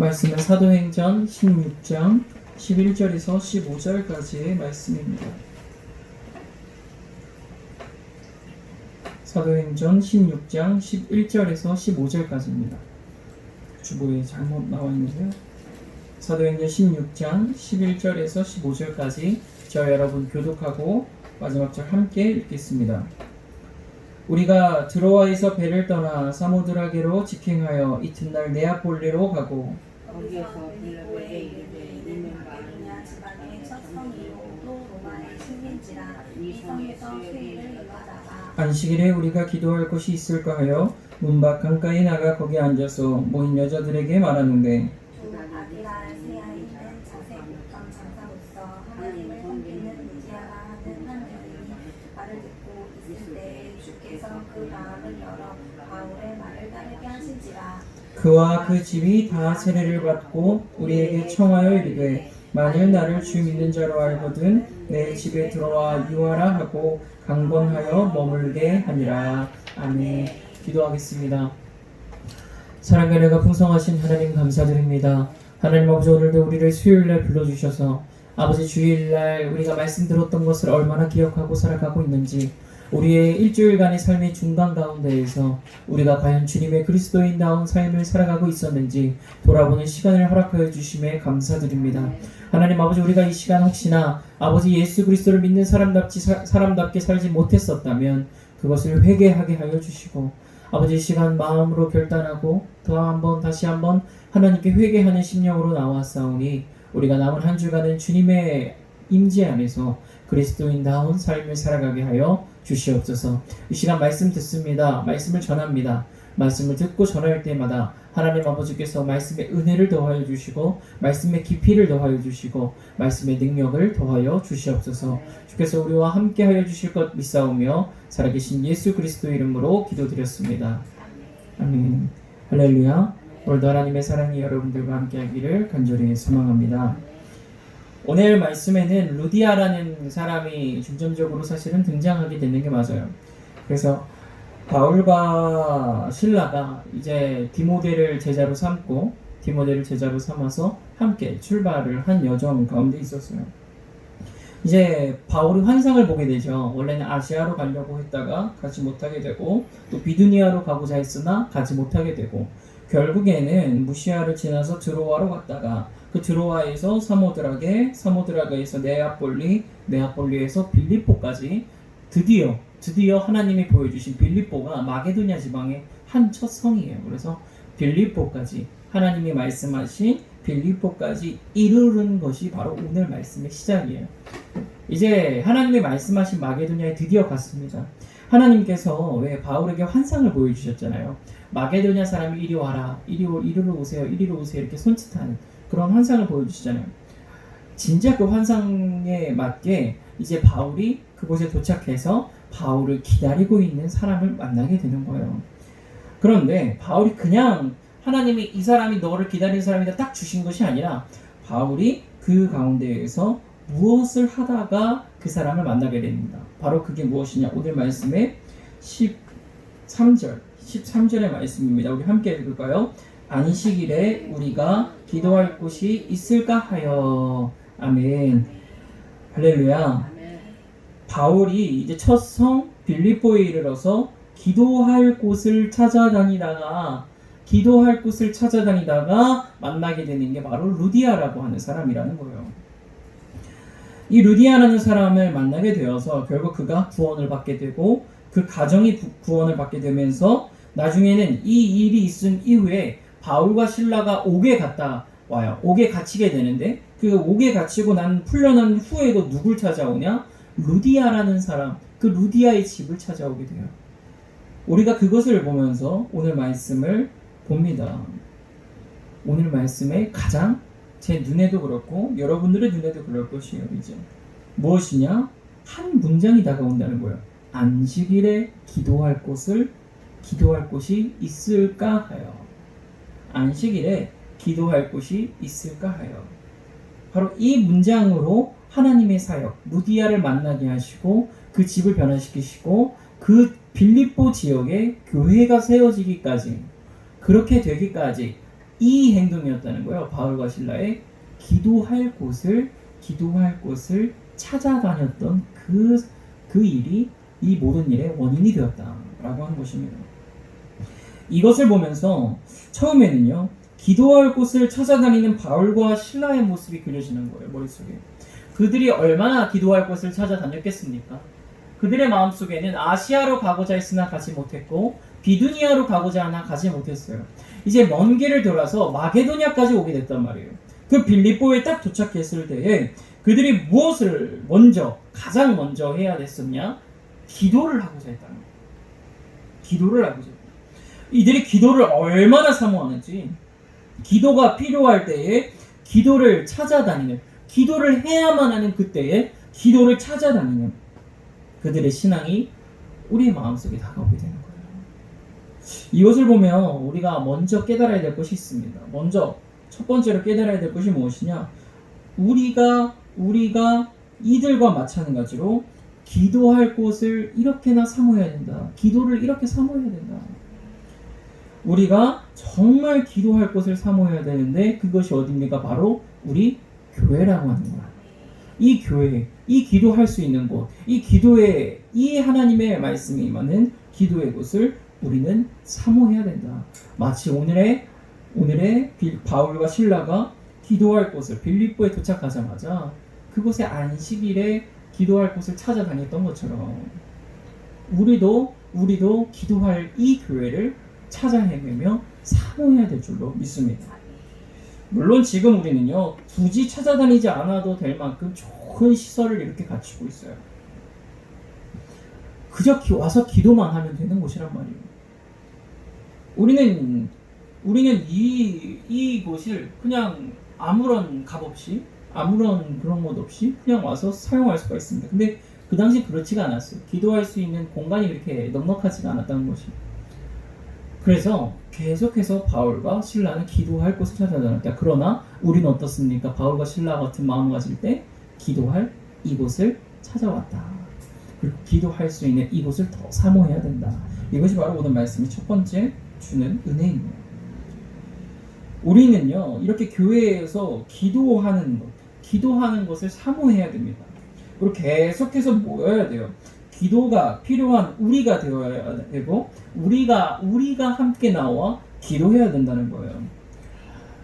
말씀은 사도행전 16장 11절에서 15절까지의 말씀입니다. 사도행전 16장 11절에서 15절까지입니다. 주보에 잘못 나와 있는데요. 사도행전 16장 11절에서 15절까지 저와 여러분 교독하고 마지막 절 함께 읽겠습니다. 우리가 드로아에서 배를 떠나 사모드라게로 직행하여 이튿날 네아폴리로 가고 거기에서 빌립보에 이르되 이는 마게도냐 지방의 첫 성이요 또 로마의 식민지라 이 성에서 수요일을 일하다가 안식일에 우리가 기도할 곳이 있을까 하여 문밖 강가에 나가 거기 앉아서 모인 여자들에게 말하는데 주 아디라스야에 있는 자색 육감 장사로서 하나님을 섬기는 루디아라 하는 한 여인이 말을 듣고 있을 때에 주께서 그 마음을 열어 바울의 말을 따르게 하신지라. 그와 그 집이 다 세례를 받고 우리에게 청하여 이르되 만일 나를 주 믿는 자로 알거든 내 집에 들어와 유하라 하고 강권하여 머물게 하니라. 아멘. 기도하겠습니다. 사랑과 은혜가 풍성하신 하나님 감사드립니다. 하나님 아버지, 오늘도 우리를 수요일날 불러주셔서 아버지 주일날 우리가 말씀 들었던 것을 얼마나 기억하고 살아가고 있는지, 우리의 일주일간의 삶의 중간 가운데에서 우리가 과연 주님의 그리스도인다운 삶을 살아가고 있었는지 돌아보는 시간을 허락하여 주심에 감사드립니다. 하나님 아버지, 우리가 이 시간 혹시나 아버지 예수 그리스도를 믿는 사람답게 살지 못했었다면 그것을 회개하게 하여 주시고, 아버지 이 시간 마음으로 결단하고 다시 한번 하나님께 회개하는 심령으로 나왔사오니 우리가 남은 한 주간은 주님의 임재 안에서 그리스도인다운 삶을 살아가게 하여 주시옵소서. 이 시간 말씀 듣습니다. 말씀을 전합니다. 말씀을 듣고 전할 때마다 하나님 아버지께서 말씀의 은혜를 더하여 주시고 말씀의 깊이를 더하여 주시고 말씀의 능력을 더하여 주시옵소서. 주께서 우리와 함께 하여 주실 것 믿사오며 살아계신 예수 그리스도 이름으로 기도드렸습니다. 아멘. 할렐루야. 오늘도 하나님의 사랑이 여러분들과 함께 하기를 간절히 소망합니다. 오늘 말씀에는 루디아라는 사람이 중점적으로 사실은 등장하게 되는 게 맞아요. 그래서 바울과 실라가 이제 디모데를 제자로 삼아서 함께 출발을 한 여정 가운데 있었어요. 이제 바울이 환상을 보게 되죠. 원래는 아시아로 가려고 했다가 가지 못하게 되고, 또 비두니아로 가고자 했으나 가지 못하게 되고, 결국에는 무시아를 지나서 드로아로 갔다가 그 드로아에서 사모드라게에서 네아폴리에서 빌립보까지 드디어 하나님이 보여주신 빌립보가 마게도냐 지방의 한 첫 성이에요. 그래서 빌립보까지, 하나님이 말씀하신 빌립보까지 이르는 것이 바로 오늘 말씀의 시작이에요. 이제 하나님이 말씀하신 마게도냐에 드디어 갔습니다. 하나님께서 왜 바울에게 환상을 보여주셨잖아요. 마게도냐 사람이 이리 와라, 이리로 오세요 이렇게 손짓하는 그런 환상을 보여주시잖아요. 진짜 그 환상에 맞게 이제 바울이 그곳에 도착해서 바울을 기다리고 있는 사람을 만나게 되는 거예요. 그런데 바울이 그냥 하나님이 이 사람이 너를 기다리는 사람이다 딱 주신 것이 아니라, 바울이 그 가운데에서 무엇을 하다가 그 사람을 만나게 됩니다. 바로 그게 무엇이냐, 오늘 말씀의 13절의 말씀입니다. 우리 함께 읽을까요? 안식일에 우리가 기도할 곳이 있을까 하여. 아멘. 할렐루야. 바울이 이제 첫 성 빌립보에 이르러서 기도할 곳을 찾아다니다가 만나게 되는 게 바로 루디아라고 하는 사람이라는 거예요. 이 루디아라는 사람을 만나게 되어서 결국 그가 구원을 받게 되고, 그 가정이 구원을 받게 되면서 나중에는 이 일이 있은 이후에 바울과 실라가 옥에 갔다 와요. 옥에 갇히게 되는데, 그 옥에 갇히고 풀려난 후에도 누굴 찾아오냐? 루디아라는 사람, 그 루디아의 집을 찾아오게 돼요. 우리가 그것을 보면서 오늘 말씀을 봅니다. 오늘 말씀에 가장 제 눈에도 그렇고 여러분들의 눈에도 그럴 것이에요. 이제 무엇이냐? 한 문장이 다가온다는 거예요. 안식일에 기도할 곳이 있을까 하여. 안식일에 기도할 곳이 있을까 하여. 바로 이 문장으로 하나님의 사역, 루디아를 만나게 하시고 그 집을 변화시키시고 그 빌립보 지역에 교회가 세워지기까지, 그렇게 되기까지 이 행동이었다는 거예요. 바울과 신라의 기도할 곳을 찾아다녔던 그 일이 이 모든 일의 원인이 되었다라고 하는 것입니다. 이것을 보면서 처음에는요, 기도할 곳을 찾아다니는 바울과 신라의 모습이 그려지는 거예요, 머릿속에. 그들이 얼마나 기도할 곳을 찾아다녔겠습니까? 그들의 마음속에는 아시아로 가고자 했으나 가지 못했고 비두니아로 가고자 하나 가지 못했어요. 이제 먼 길을 돌아서 마게도냐까지 오게 됐단 말이에요. 그 빌립보에 딱 도착했을 때에 그들이 무엇을 가장 먼저 해야 됐었냐? 기도를 하고자 했다는 거예요. 기도를 하고자 했다. 이들이 기도를 얼마나 사모하는지, 기도가 필요할 때에 기도를 찾아다니는, 기도를 해야만 하는 그때에 기도를 찾아다니는 그들의 신앙이 우리의 마음속에 다가오게 되는 거예요. 이것을 보면 우리가 먼저 깨달아야 될 것이 있습니다. 먼저 첫 번째로 깨달아야 될 것이 무엇이냐? 우리가 이들과 마찬가지로 기도할 곳을 이렇게나 사모해야 된다. 기도를 이렇게 사모해야 된다. 우리가 정말 기도할 곳을 사모해야 되는데 그것이 어디입니까? 바로 우리 교회라고 하는 거야. 이 교회, 이 기도할 수 있는 곳, 이 하나님의 말씀이 임하는 기도의 곳을 우리는 사모해야 된다. 마치 오늘의 바울과 신라가 기도할 곳을 빌립보에 도착하자마자 그곳의 안식일에 기도할 곳을 찾아다녔던 것처럼 우리도 기도할 이 교회를 찾아 헤매며 사모해야 될 줄로 믿습니다. 물론 지금 우리는요, 굳이 찾아다니지 않아도 될 만큼 좋은 시설을 이렇게 갖추고 있어요. 그저 와서 기도만 하면 되는 곳이란 말이에요. 우리는 이 곳을 그냥 아무런 값 없이, 아무런 그런 것 없이 그냥 와서 사용할 수가 있습니다. 근데 그 당시 그렇지가 않았어요. 기도할 수 있는 공간이 그렇게 넉넉하지가 않았다는 것이. 그래서 계속해서 바울과 신라는 기도할 곳을 찾아다녔다. 그러나 우리는 어떻습니까? 바울과 신라 같은 마음을 가질 때 기도할 이곳을 찾아왔다. 그리고 기도할 수 있는 이곳을 더 사모해야 된다. 이것이 바로 오늘 말씀이 첫 번째 주는 은혜입니다. 우리는요, 이렇게 교회에서 기도하는 것을 사모해야 됩니다. 그리고 계속해서 모여야 돼요. 기도가 필요한 우리가 되어야 되고 우리가 함께 나와 기도해야 된다는 거예요.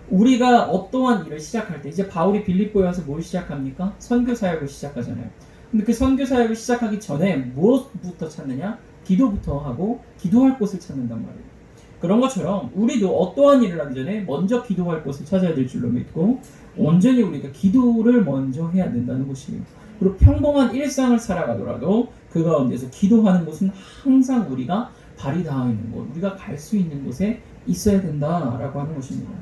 우리가 어떠한 일을 시작할 때 이제 바울이 빌립보에 와서 뭘 시작합니까? 선교 사역을 시작하잖아요. 근데 그 선교 사역을 시작하기 전에 무엇부터 찾느냐? 기도부터 하고 기도할 곳을 찾는단 말이에요. 그런 것처럼 우리도 어떠한 일을 하기 전에 먼저 기도할 곳을 찾아야 될 줄로 믿고 온전히 우리가 기도를 먼저 해야 된다는 것이에요. 그리고 평범한 일상을 살아가더라도 그 가운데서 기도하는 곳은 항상 우리가 발이 닿아 있는 곳, 우리가 갈 수 있는 곳에 있어야 된다라고 하는 것입니다.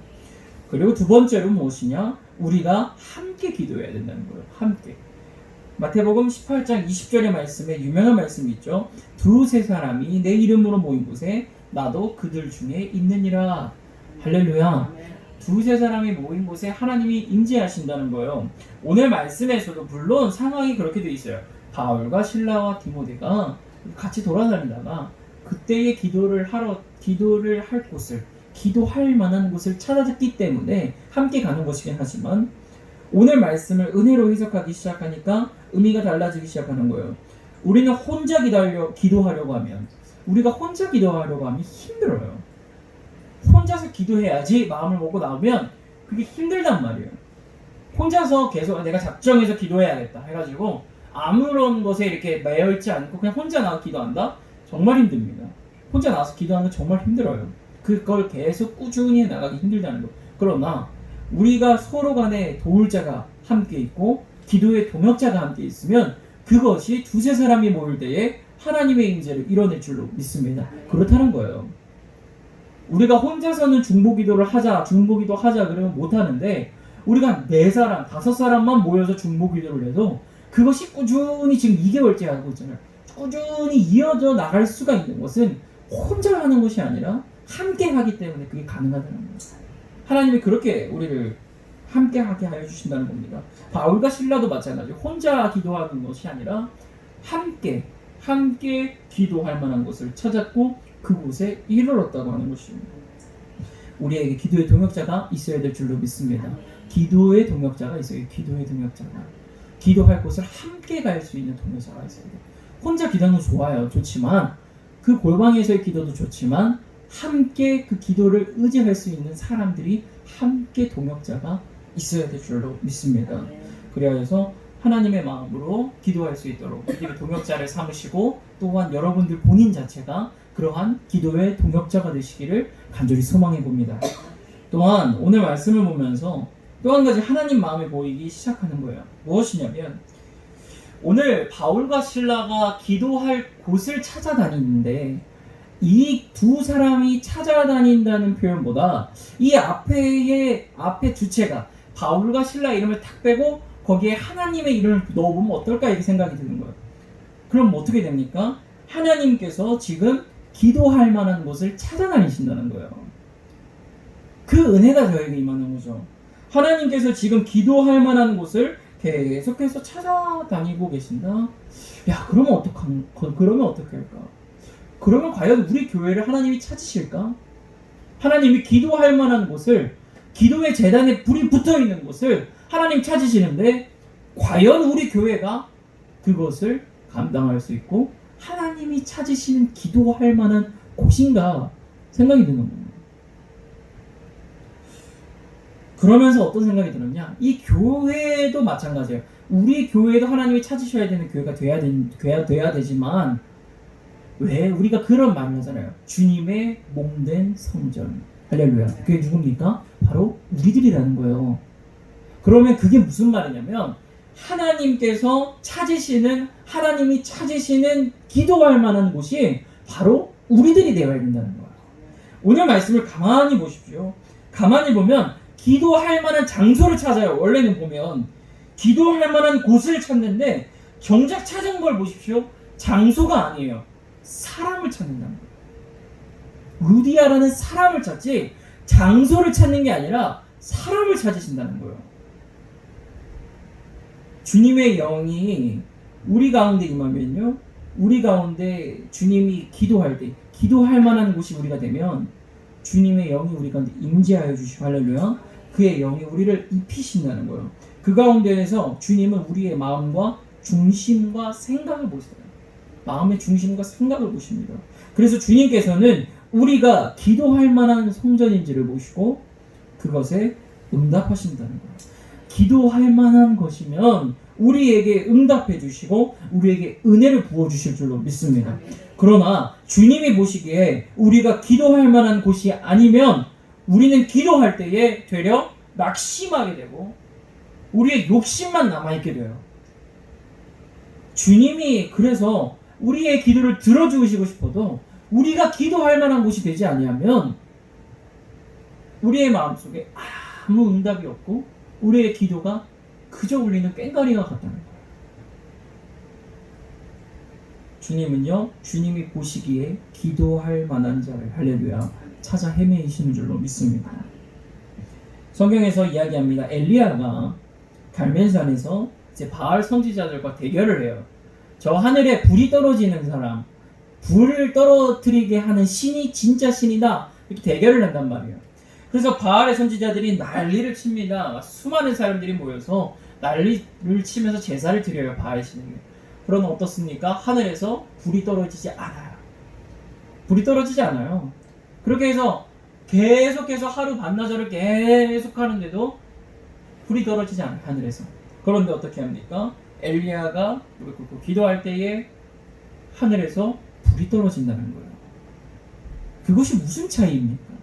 그리고 두 번째로 무엇이냐? 우리가 함께 기도해야 된다는 거예요. 함께. 마태복음 18장 20절의 말씀에 유명한 말씀이 있죠. 두세 사람이 내 이름으로 모인 곳에 나도 그들 중에 있느니라. 할렐루야. 두세 사람이 모인 곳에 하나님이 임재하신다는 거예요. 오늘 말씀에서도 물론 상황이 그렇게 돼 있어요. 바울과 신라와 디모데가 같이 돌아다니다가 그때의 기도를 할 곳을, 기도할 만한 곳을 찾았기 때문에 함께 가는 것이긴 하지만 오늘 말씀을 은혜로 해석하기 시작하니까 의미가 달라지기 시작하는 거예요. 우리는 혼자 기도하려고 하면 힘들어요. 혼자서 기도해야지 마음을 먹고 나오면 그게 힘들단 말이에요. 혼자서 계속 내가 작정해서 기도해야겠다 해가지고 아무런 것에 이렇게 매여있지 않고 그냥 혼자 나와 기도한다? 정말 힘듭니다. 혼자 나와서 기도하는 건 정말 힘들어요. 그걸 계속 꾸준히 나가기 힘들다는 거. 그러나 우리가 서로 간에 도울 자가 함께 있고 기도의 동역자가 함께 있으면 그것이 두세 사람이 모일 때에 하나님의 임재를 이뤄낼 줄로 믿습니다. 그렇다는 거예요. 우리가 혼자서는 중보기도 하자 그러면 못하는데 우리가 4사람, 5사람만 모여서 중보기도를 해도 그것이 꾸준히 지금 2개월째 하고 있잖아요. 꾸준히 이어져 나갈 수가 있는 것은 혼자 하는 것이 아니라 함께 하기 때문에 그게 가능하다는 거예요. 하나님이 그렇게 우리를 함께 하게 하여 주신다는 겁니다. 바울과 신라도 마찬가지로 혼자 기도하는 것이 아니라 함께 기도할 만한 곳을 찾았고 그곳에 이르렀다고 하는 것입니다. 우리에게 기도의 동역자가 있어야 될 줄로 믿습니다. 기도의 동역자가 있어요. 기도의 동역자가. 기도할 곳을 함께 갈 수 있는 동역자가 있어야 돼요. 혼자 기도하는 거 좋아요. 좋지만 그 골방에서의 기도도 좋지만 함께 그 기도를 의지할 수 있는 사람들이 함께 동역자가 있어야 될 줄로 믿습니다. 그래서 하나님의 마음으로 기도할 수 있도록 기도의 동역자를 삼으시고 또한 여러분들 본인 자체가 그러한 기도의 동역자가 되시기를 간절히 소망해 봅니다. 또한 오늘 말씀을 보면서 또 한 가지 하나님 마음이 보이기 시작하는 거예요. 무엇이냐면 오늘 바울과 실라가 기도할 곳을 찾아다니는데 이 두 사람이 찾아다닌다는 표현보다 이 앞에 주체가 바울과 실라 이름을 탁 빼고 거기에 하나님의 이름을 넣어보면 어떨까 이렇게 생각이 드는 거예요. 그럼 어떻게 됩니까? 하나님께서 지금 기도할 만한 곳을 찾아다니신다는 거예요. 그 은혜가 저에게 임하는 거죠. 하나님께서 지금 기도할 만한 곳을 계속해서 찾아다니고 계신다. 야, 그러면 어떻게 할까? 그러면 과연 우리 교회를 하나님이 찾으실까? 하나님이 기도할 만한 곳을, 기도의 제단에 불이 붙어 있는 곳을 하나님 찾으시는데 과연 우리 교회가 그것을 감당할 수 있고 하나님이 찾으시는 기도할 만한 곳인가 생각이 드는 겁니다. 그러면서 어떤 생각이 들었냐? 이 교회도 마찬가지예요. 우리 교회도 하나님이 찾으셔야 되는 교회가 돼야 되지만 왜 우리가 그런 말을 하잖아요. 주님의 몸된 성전. 할렐루야. 그게 누굽니까? 바로 우리들이라는 거예요. 그러면 그게 무슨 말이냐면 하나님이 찾으시는 기도할 만한 곳이 바로 우리들이 되어야 된다는 거예요. 오늘 말씀을 가만히 보십시오. 가만히 보면 기도할 만한 장소를 찾아요. 원래는 보면 기도할 만한 곳을 찾는데 정작 찾은 걸 보십시오. 장소가 아니에요. 사람을 찾는다는 거예요. 루디아라는 사람을 찾지 장소를 찾는 게 아니라 사람을 찾으신다는 거예요. 주님의 영이 우리 가운데 임하면요, 우리 가운데 주님이 기도할 때 기도할 만한 곳이 우리가 되면 주님의 영이 우리 가운데 임재하여 주시고 할렐루야, 그의 영이 우리를 입히신다는 거예요. 그 가운데에서 주님은 우리의 마음과 중심과 생각을 보세요. 마음의 중심과 생각을 보십니다. 그래서 주님께서는 우리가 기도할 만한 성전인지를 보시고 그것에 응답하신다는 거예요. 기도할 만한 것이면 우리에게 응답해 주시고 우리에게 은혜를 부어 주실 줄로 믿습니다. 그러나 주님이 보시기에 우리가 기도할 만한 곳이 아니면 우리는 기도할 때에 되려 낙심하게 되고 우리의 욕심만 남아있게 돼요. 주님이 그래서 우리의 기도를 들어주시고 싶어도 우리가 기도할 만한 곳이 되지 아니하면 우리의 마음속에 아무 응답이 없고 우리의 기도가 그저 울리는 꽹과리가 같다는 거예요. 주님은요, 주님이 보시기에 기도할 만한 자를 할렐루야 찾아 헤매이시는 줄로 믿습니다. 성경에서 이야기합니다. 엘리야가 갈멜산에서 이제 바알 선지자들과 대결을 해요. 저 하늘에 불이 떨어지는 사람, 불을 떨어뜨리게 하는 신이 진짜 신이다, 이렇게 대결을 한단 말이에요. 그래서 바알의 선지자들이 난리를 칩니다. 수많은 사람들이 모여서 난리를 치면서 제사를 드려요, 바알 신에게. 그러면 어떻습니까? 하늘에서 불이 떨어지지 않아요. 불이 떨어지지 않아요. 그렇게 해서 계속해서 하루 반나절을 계속 하는데도 불이 떨어지지 않아요, 하늘에서. 그런데 어떻게 합니까? 엘리야가 무릎 꿇고 기도할 때에 하늘에서 불이 떨어진다는 거예요. 그것이 무슨 차이입니까?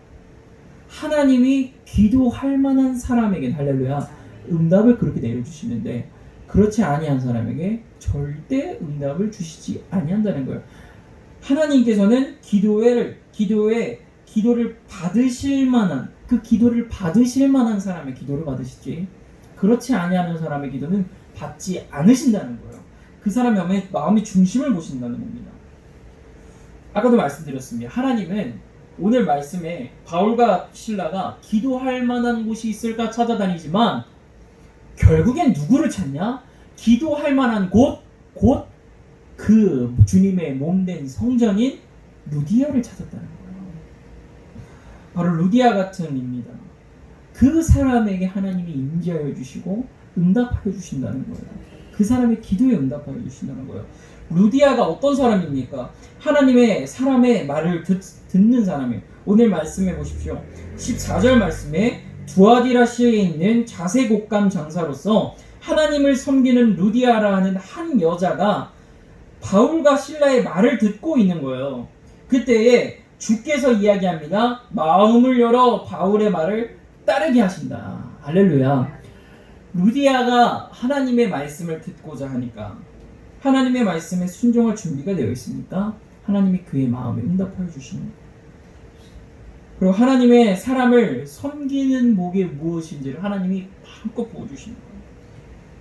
하나님이 기도할 만한 사람에게 할렐루야 응답을 그렇게 내려주시는데 그렇지 아니한 사람에게 절대 응답을 주시지 아니한다는 거예요. 하나님께서는 기도를 받으실 만한 그 기도를 받으실 만한 사람의 기도를 받으시지 그렇지 아니하는 사람의 기도는 받지 않으신다는 거예요. 그 사람의 마음의 중심을 보신다는 겁니다. 아까도 말씀드렸습니다. 하나님은 오늘 말씀에 바울과 실라가 기도할 만한 곳이 있을까 찾아다니지만 결국엔 누구를 찾냐? 기도할 만한 곳 그 주님의 몸된 성전인 루디아를 찾았다는 거예요. 바로 루디아 같은 입니다. 그 사람에게 하나님이 임재하여 주시고 응답하여 주신다는 거예요. 그 사람의 기도에 응답하여 주신다는 거예요. 루디아가 어떤 사람입니까? 하나님의 사람의 말을 듣는 사람이에요. 오늘 말씀해 보십시오. 14절 말씀에 두아디라시에 있는 자색옥감 장사로서 하나님을 섬기는 루디아라는 한 여자가 바울과 실라의 말을 듣고 있는 거예요. 그때에 주께서 이야기합니다. 마음을 열어 바울의 말을 따르게 하신다. 할렐루야. 루디아가 하나님의 말씀을 듣고자 하니까 하나님의 말씀에 순종할 준비가 되어 있으니까 하나님이 그의 마음에 응답하여 주시는 거예요. 그리고 하나님의 사람을 섬기는 목이 무엇인지를 하나님이 한껏 보여주시는 거예요.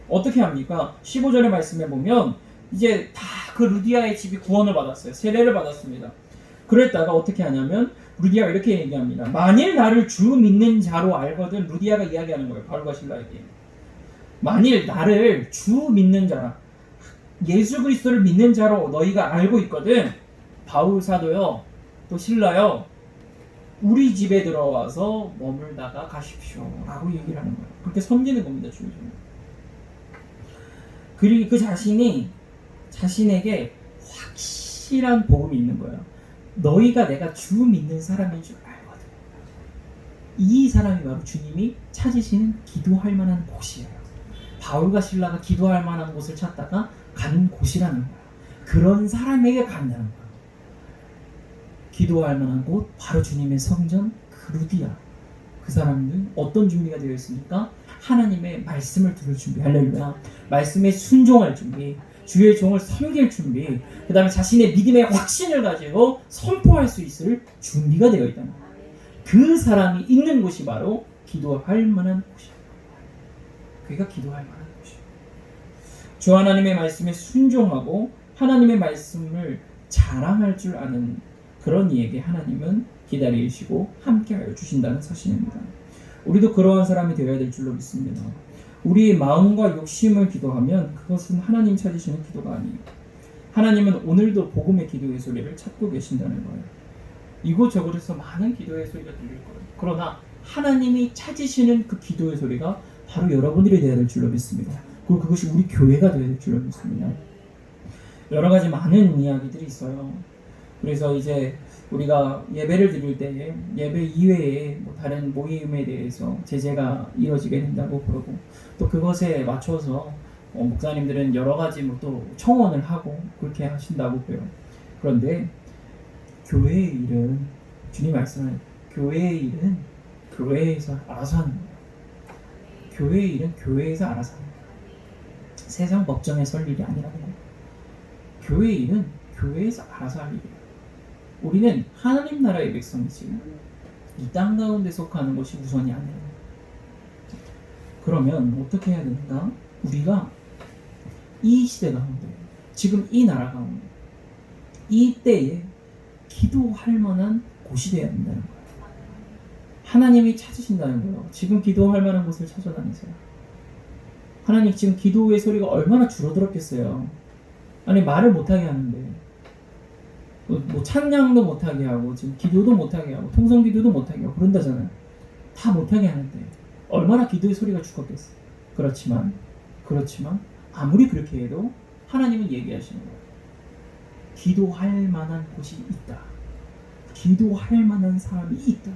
어떻게 합니까? 15절의 말씀에 보면 이제 다 그 루디아의 집이 구원을 받았어요. 세례를 받았습니다. 그랬다가 어떻게 하냐면 루디아가 이렇게 얘기합니다. 만일 나를 주 믿는 자로 알거든. 루디아가 이야기하는 거예요. 바울과 실라에게. 만일 나를 주 믿는 자라, 예수 그리스도를 믿는 자로 너희가 알고 있거든. 바울 사도요, 또 실라요, 우리 집에 들어와서 머물다가 가십시오 라고 얘기를 하는 거예요. 그렇게 섬기는 겁니다. 주의 종. 그리고 그 자신에게 확실한 복음이 있는 거예요. 너희가 내가 주 믿는 사람인 줄 알거든. 이 사람이 바로 주님이 찾으시는 기도할 만한 곳이에요. 바울과 실라가 기도할 만한 곳을 찾다가 간 곳이라는 거예요. 그런 사람에게 간다는 거예요. 기도할 만한 곳, 바로 주님의 성전 그 루디아. 그 사람은 어떤 준비가 되어 있습니까? 하나님의 말씀을 들을 준비, 할렐루야. 말씀에 순종할 준비, 주의 종을 섬길 준비, 그 다음에 자신의 믿음의 확신을 가지고 선포할 수 있을 준비가 되어 있다는 거예요. 그 사람이 있는 곳이 바로 기도할 만한 곳이에요. 그가 기도할 만한 곳이에요. 주 하나님의 말씀에 순종하고 하나님의 말씀을 자랑할 줄 아는 그런 이에게 하나님은 기다리시고 함께하여 주신다는 사실입니다. 우리도 그러한 사람이 되어야 될 줄로 믿습니다. 우리의 마음과 욕심을 기도하면 그것은 하나님 찾으시는 기도가 아니에요. 하나님은 오늘도 복음의 기도의 소리를 찾고 계신다는 거예요. 이곳저곳에서 많은 기도의 소리가 들릴 거예요. 그러나 하나님이 찾으시는 그 기도의 소리가 바로 여러분들이 되어야 될 줄로 믿습니다. 그리고 그것이 우리 교회가 되어야 될 줄로 믿습니다. 여러 가지 많은 이야기들이 있어요. 그래서 이제 우리가 예배를 드릴 때 예배 이외에 뭐 다른 모임에 대해서 제재가 이루어지게 된다고 그러고, 또 그것에 맞춰서 목사님들은 여러 가지 뭐 또 청원을 하고 그렇게 하신다고 그래요. 그런데 교회의 일은, 주님 말씀은 교회의 일은 교회에서 알아서 하는 거예요. 교회의 일은 교회에서 알아서 하는 거예요. 세상 법정에 설 일이 아니라는 거예요. 교회의 일은 교회에서 알아서 할 일이에요. 우리는 하나님 나라의 백성이지 이 땅 가운데 속하는 것이 우선이 아니에요. 그러면 어떻게 해야 되는가? 우리가 이 시대 가운데, 지금 이 나라 가운데, 이 때에 기도할 만한 곳이 되어야 된다는 거예요. 하나님이 찾으신다는 거예요. 지금 기도할 만한 곳을 찾아다니세요. 하나님, 지금 기도의 소리가 얼마나 줄어들었겠어요. 아니, 말을 못하게 하는데, 뭐 찬양도 못하게 하고 지금 기도도 못하게 하고 통성 기도도 못하게 하고 그런다잖아요. 다 못하게 하는데 얼마나 기도의 소리가 죽었겠어. 그렇지만 아무리 그렇게 해도 하나님은 얘기하시는 거예요. 기도할 만한 곳이 있다. 기도할 만한 사람이 있다.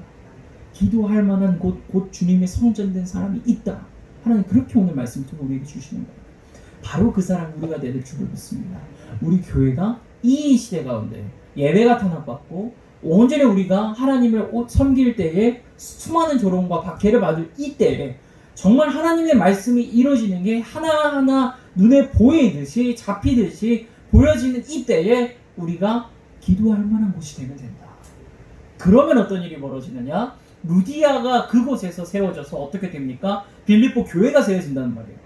기도할 만한 곧 주님의 성전된 사람이 있다. 하나님 그렇게 오늘 말씀을 통해 우리에게 주시는 거예요. 바로 그 사람 우리가 될 줄을 믿습니다. 우리 교회가 이 시대 가운데 예배가 탄압받고 온전히 우리가 하나님을 섬길 때에 수많은 조롱과 박해를 받을 이 때에 정말 하나님의 말씀이 이루어지는 게 하나하나 눈에 보이듯이 잡히듯이 보여지는 이 때에 우리가 기도할 만한 곳이 되면 된다. 그러면 어떤 일이 벌어지느냐? 루디아가 그곳에서 세워져서 어떻게 됩니까? 빌립보 교회가 세워진다는 말이에요.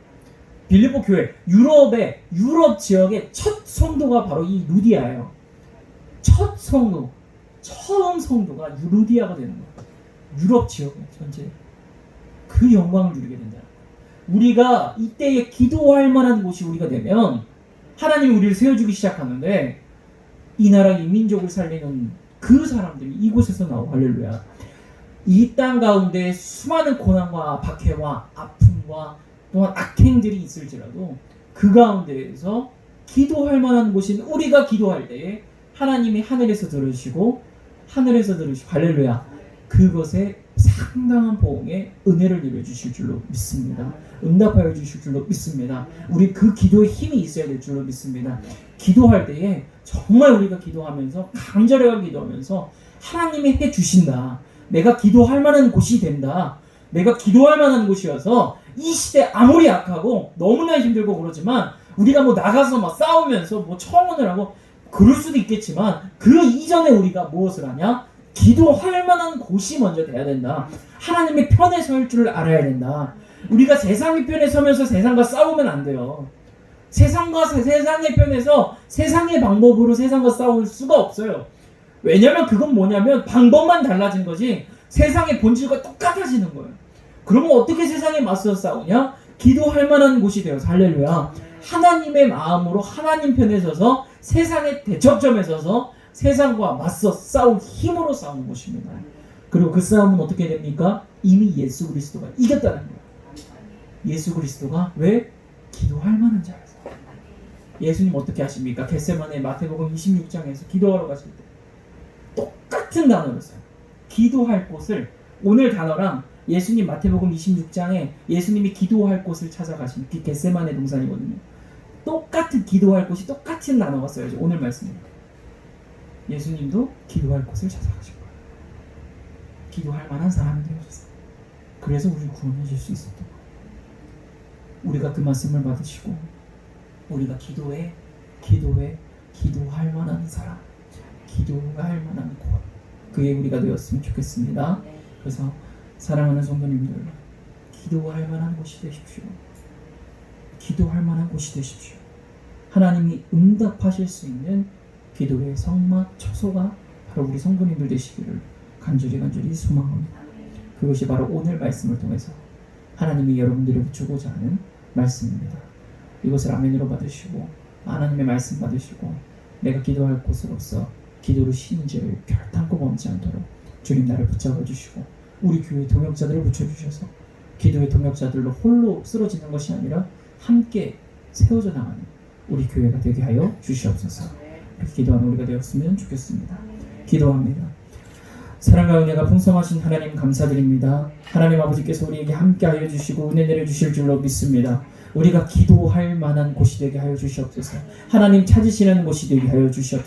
빌립보 교회, 유럽 지역의 첫 성도가 바로 이 루디아예요. 첫 성도, 처음 성도가 루디아가 되는 거예요. 유럽 지역에 전체 그 영광을 누리게 된다. 우리가 이때에 기도할 만한 곳이 우리가 되면 하나님이 우리를 세워주기 시작하는데 이 나라 이 민족을 살리는 그 사람들이 이곳에서 나오고, 할렐루야. 이 땅 가운데 수많은 고난과 박해와 아픔과 또한 악행들이 있을지라도 그 가운데에서 기도할 만한 곳인 우리가 기도할 때에 하나님이 하늘에서 들으시고 할렐루야, 그것에 상당한 보응의 은혜를 내려주실 줄로 믿습니다. 응답하여 주실 줄로 믿습니다. 우리 그 기도에 힘이 있어야 될 줄로 믿습니다. 기도할 때에 정말 우리가 기도하면서 간절하게 기도하면서 하나님이 해주신다. 내가 기도할 만한 곳이 된다. 내가 기도할 만한 곳이어서 이 시대 아무리 악하고 너무나 힘들고 그러지만 우리가 뭐 나가서 막 싸우면서 뭐 청혼을 하고 그럴 수도 있겠지만 그 이전에 우리가 무엇을 하냐? 기도할 만한 곳이 먼저 돼야 된다. 하나님의 편에 설 줄 알아야 된다. 우리가 세상의 편에 서면서 세상과 싸우면 안 돼요. 세상의 편에서 세상의 방법으로 세상과 싸울 수가 없어요. 왜냐면 그건 뭐냐면 방법만 달라진 거지 세상의 본질과 똑같아지는 거예요. 그러면 어떻게 세상에 맞서 싸우냐? 기도할 만한 곳이 되어서 할렐루야. 하나님의 마음으로 하나님 편에 서서 세상의 대척점에 서서 세상과 맞서 싸울 힘으로 싸우는 것입니다. 그리고 그 싸움은 어떻게 됩니까? 이미 예수 그리스도가 이겼다는 거예요. 예수 그리스도가 왜? 기도할 만한 자라서. 예수님 어떻게 하십니까? 겟세마네 마태복음 26장에서 기도하러 가실 때 똑같은 단어를 써요. 기도할 곳을, 오늘 단어랑 예수님 마태복음 26장에 예수님이 기도할 곳을 찾아가신 그 겟세마네 동산이거든요. 똑같은 기도할 곳이 똑같은 단어가 써야죠. 오늘 말씀입니다. 예수님도 기도할 곳을 찾아가신 거예요. 기도할 만한 사람이 되어졌어요. 그래서 우리를 구원해 줄 수 있었던 거예요. 우리가 그 말씀을 받으시고 우리가 기도할 만한 사람, 기도할 만한 곳, 그게 우리가 되었으면 좋겠습니다. 그래서 사랑하는 성도님들, 기도할 만한 곳이 되십시오. 기도할 만한 곳이 되십시오. 하나님이 응답하실 수 있는 기도의 성막, 처소가 바로 우리 성도님들 되시기를 간절히 소망합니다. 그것이 바로 오늘 말씀을 통해서 하나님이 여러분들에게 주고자 하는 말씀입니다. 이것을 아멘으로 받으시고 하나님의 말씀 받으시고 내가 기도할 곳으로서 기도로 신인지를 결단코 멈지 않도록 주님 나를 붙잡아 주시고 우리 교회 동역자들을 붙여주셔서 기도의 동역자들로 홀로 쓰러지는 것이 아니라 함께 세워져 나가는 우리 교회가 되게 하여 주시옵소서. 이렇게 기도하는 우리가 되었으면 좋겠습니다. 기도합니다. 사랑과 은혜가 풍성하신 하나님 감사드립니다. 하나님 아버지께서 우리에게 함께하여 주시고 은혜 내려주실 줄로 믿습니다. 우리가 기도할 만한 곳이 되게 하여 주시옵소서. 하나님 찾으시는 곳이 되게 하여 주시옵소서.